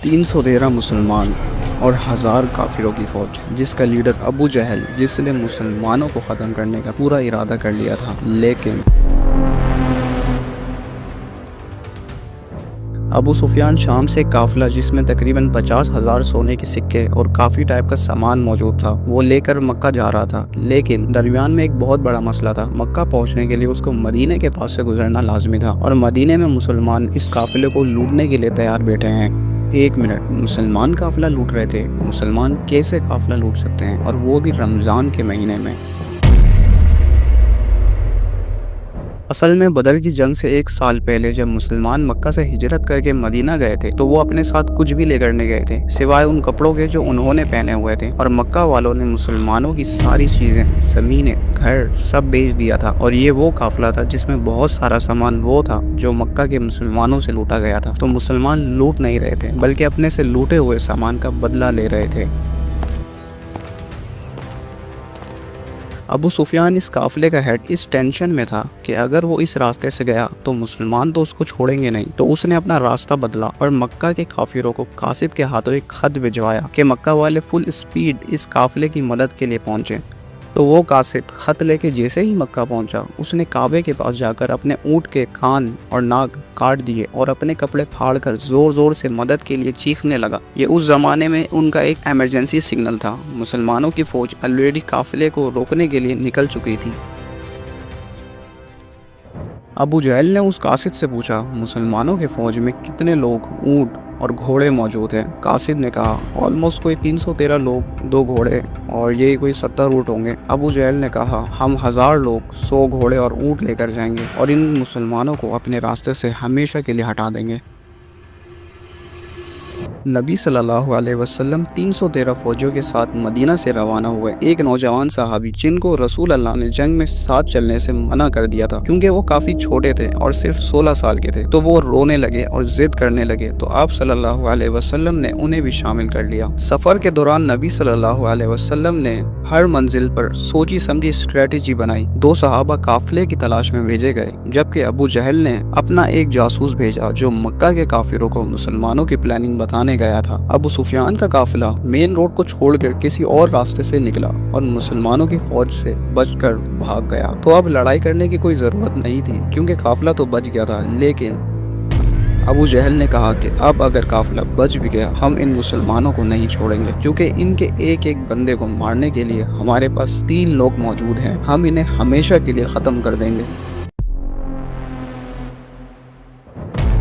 313 مسلمان اور 1000 کافروں کی فوج، جس کا لیڈر ابو جہل، جس نے مسلمانوں کو ختم کرنے کا پورا ارادہ کر لیا تھا، لیکن ابو سفیان شام سے قافلہ جس میں تقریباً 50,000 سونے کے سکے اور کافی ٹائپ کا سامان موجود تھا وہ لے کر مکہ جا رہا تھا، لیکن درمیان میں ایک بہت بڑا مسئلہ تھا۔ مکہ پہنچنے کے لیے اس کو مدینے کے پاس سے گزرنا لازمی تھا، اور مدینے میں مسلمان اس قافلے کو لوٹنے کے لیے تیار بیٹھے ہیں۔ ایک منٹ، مسلمان قافلہ لوٹ رہے تھے؟ مسلمان کیسے قافلہ لوٹ سکتے ہیں، اور وہ بھی رمضان کے مہینے میں؟ اصل میں بدر کی جنگ سے 1 سال پہلے جب مسلمان مکہ سے ہجرت کر کے مدینہ گئے تھے تو وہ اپنے ساتھ کچھ بھی لے کر نہیں گئے تھے سوائے ان کپڑوں کے جو انہوں نے پہنے ہوئے تھے، اور مکہ والوں نے مسلمانوں کی ساری چیزیں، زمینیں، گھر سب بیچ دیا تھا، اور یہ وہ قافلہ تھا جس میں بہت سارا سامان وہ تھا جو مکہ کے مسلمانوں سے لوٹا گیا تھا۔ تو مسلمان لوٹ نہیں رہے تھے بلکہ اپنے سے لوٹے ہوئے سامان کا بدلہ لے رہے تھے۔ ابو سفیان اس قافلے کا ہیڈ اس ٹینشن میں تھا کہ اگر وہ اس راستے سے گیا تو مسلمان تو اس کو چھوڑیں گے نہیں، تو اس نے اپنا راستہ بدلا اور مکہ کے کافروں کو قاصد کے ہاتھوں ایک خط بھجوایا کہ مکہ والے فل اسپیڈ اس قافلے کی مدد کے لیے پہنچے۔ تو وہ قاصد خط لے کے جیسے ہی مکہ پہنچا، اس نے کعبے کے پاس جا کر اپنے اونٹ کے کان اور ناک کاٹ دیے اور اپنے کپڑے پھاڑ کر زور زور سے مدد کے لیے چیخنے لگا۔ یہ اس زمانے میں ان کا ایک ایمرجنسی سگنل تھا۔ مسلمانوں کی فوج آلریڈی قافلے کو روکنے کے لیے نکل چکی تھی۔ ابو جہل نے اس قاصد سے پوچھا، مسلمانوں کے فوج میں کتنے لوگ، اونٹ اور گھوڑے موجود ہیں؟ قاصد نے کہا، آلموسٹ کوئی 313 لوگ، 2 گھوڑے، اور یہی کوئی 70 اونٹ ہوں گے۔ ابو جہل نے کہا، ہم 1000 لوگ، 100 گھوڑے اور اونٹ لے کر جائیں گے اور ان مسلمانوں کو اپنے راستے سے ہمیشہ کے لیے ہٹا دیں گے۔ نبی صلی اللہ علیہ وسلم 313 فوجیوں کے ساتھ مدینہ سے روانہ ہوئے۔ ایک نوجوان صحابی جن کو رسول اللہ نے جنگ میں ساتھ چلنے سے منع کر دیا تھا کیونکہ وہ کافی چھوٹے تھے اور صرف 16 سال کے تھے، تو وہ رونے لگے اور ضد کرنے لگے، تو آپ صلی اللہ علیہ وسلم نے انہیں بھی شامل کر لیا۔ سفر کے دوران نبی صلی اللہ علیہ وسلم نے ہر منزل پر سوچی سمجھی اسٹریٹجی بنائی۔ 2 صحابہ قافلے کی تلاش میں بھیجے گئے، جبکہ ابو جہل نے اپنا ایک جاسوس بھیجا جو مکہ کے کافروں کو مسلمانوں کی پلاننگ بتانے گیا تھا۔ ابو سفیان کا قافلہ مین روڈ کو چھوڑ کر کسی اور راستے سے نکلا اور مسلمانوں کی فوج سے بچ کر بھاگ گیا۔ تو اب لڑائی کرنے کی کوئی ضرورت نہیں تھی کیونکہ قافلہ تو بچ گیا تھا، لیکن ابو جہل نے کہا کہ اب اگر قافلہ بچ بھی گیا ہم ان مسلمانوں کو نہیں چھوڑیں گے، کیونکہ ان کے ایک ایک بندے کو مارنے کے لیے ہمارے پاس 3 لوگ موجود ہیں، ہم انہیں ہمیشہ کے لیے ختم کر دیں گے۔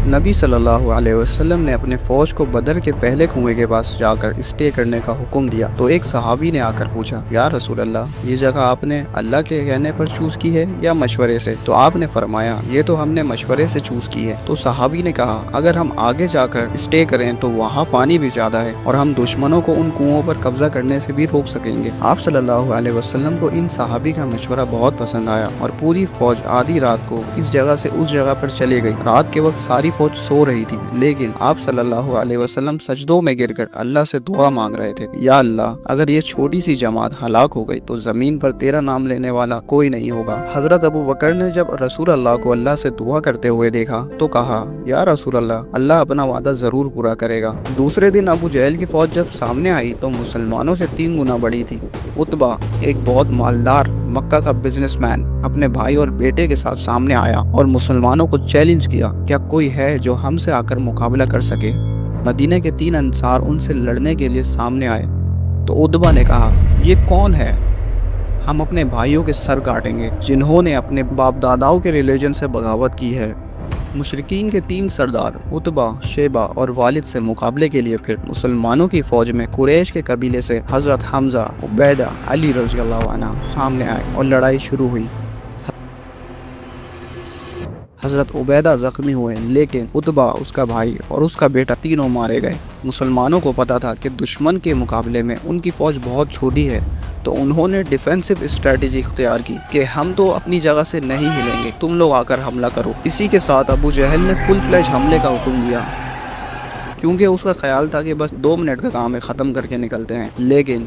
نبی صلی اللہ علیہ وسلم نے اپنے فوج کو بدر کے پہلے کنویں کے پاس جا کر اسٹے کرنے کا حکم دیا، تو ایک صحابی نے آ کر پوچھا، یا رسول اللہ، یہ جگہ آپ نے اللہ کے کہنے پر چوز کی ہے یا مشورے سے؟ تو آپ نے فرمایا، یہ تو ہم نے مشورے سے چوز کی ہے۔ تو صحابی نے کہا، اگر ہم آگے جا کر اسٹے کریں تو وہاں پانی بھی زیادہ ہے اور ہم دشمنوں کو ان کنووں پر قبضہ کرنے سے بھی روک سکیں گے۔ آپ صلی اللہ علیہ وسلم کو ان صحابی کا مشورہ بہت پسند آیا اور پوری فوج آدھی رات کو اس جگہ سے اس جگہ پر چلی گئی۔ رات کے وقت ساری فوج سو رہی تھی، لیکن آپ صلی اللہ علیہ وسلم سجدوں میں گر کر اللہ سے دعا مانگ رہے تھے، یا اللہ، اگر یہ چھوٹی سی جماعت ہلاک ہو گئی تو زمین پر تیرا نام لینے والا کوئی نہیں ہوگا۔ حضرت ابو بکر نے جب رسول اللہ کو اللہ سے دعا کرتے ہوئے دیکھا تو کہا، یا رسول اللہ، اللہ اپنا وعدہ ضرور پورا کرے گا۔ دوسرے دن ابو جہل کی فوج جب سامنے آئی تو مسلمانوں سے 3 گنا بڑی تھی۔ عتبہ، ایک بہت مالدار مکہ کا بزنس مین، اپنے بھائی اور بیٹے کے ساتھ سامنے آیا اور مسلمانوں کو چیلنج کیا، کیا کوئی ہے جو ہم سے آ کر مقابلہ کر سکے؟ مدینہ کے 3 انصار ان سے لڑنے کے لیے سامنے آئے، تو عتبہ نے کہا، یہ کون ہے؟ ہم اپنے بھائیوں کے سر کاٹیں گے جنہوں نے اپنے باپ داداؤں کے ریلیجن سے بغاوت کی ہے۔ مشرکین کے 3 سردار عتبہ، شیبہ اور والد سے مقابلے کے لیے پھر مسلمانوں کی فوج میں قریش کے قبیلے سے حضرت حمزہ، عبیدہ، علی رضی اللہ عنہ سامنے آئے اور لڑائی شروع ہوئی۔ حضرت عبیدہ زخمی ہوئے، لیکن عتبہ، اس کا بھائی اور اس کا بیٹا تینوں مارے گئے۔ مسلمانوں کو پتا تھا کہ دشمن کے مقابلے میں ان کی فوج بہت چھوٹی ہے، تو انہوں نے ڈیفینسو اسٹریٹجی اختیار کی کہ ہم تو اپنی جگہ سے نہیں ہلیں گے، تم لوگ آ کر حملہ کرو۔ اسی کے ساتھ ابو جہل نے فل فلیج حملے کا حکم دیا، کیونکہ اس کا خیال تھا کہ بس 2 منٹ کا کام ہے، ختم کر کے نکلتے ہیں۔ لیکن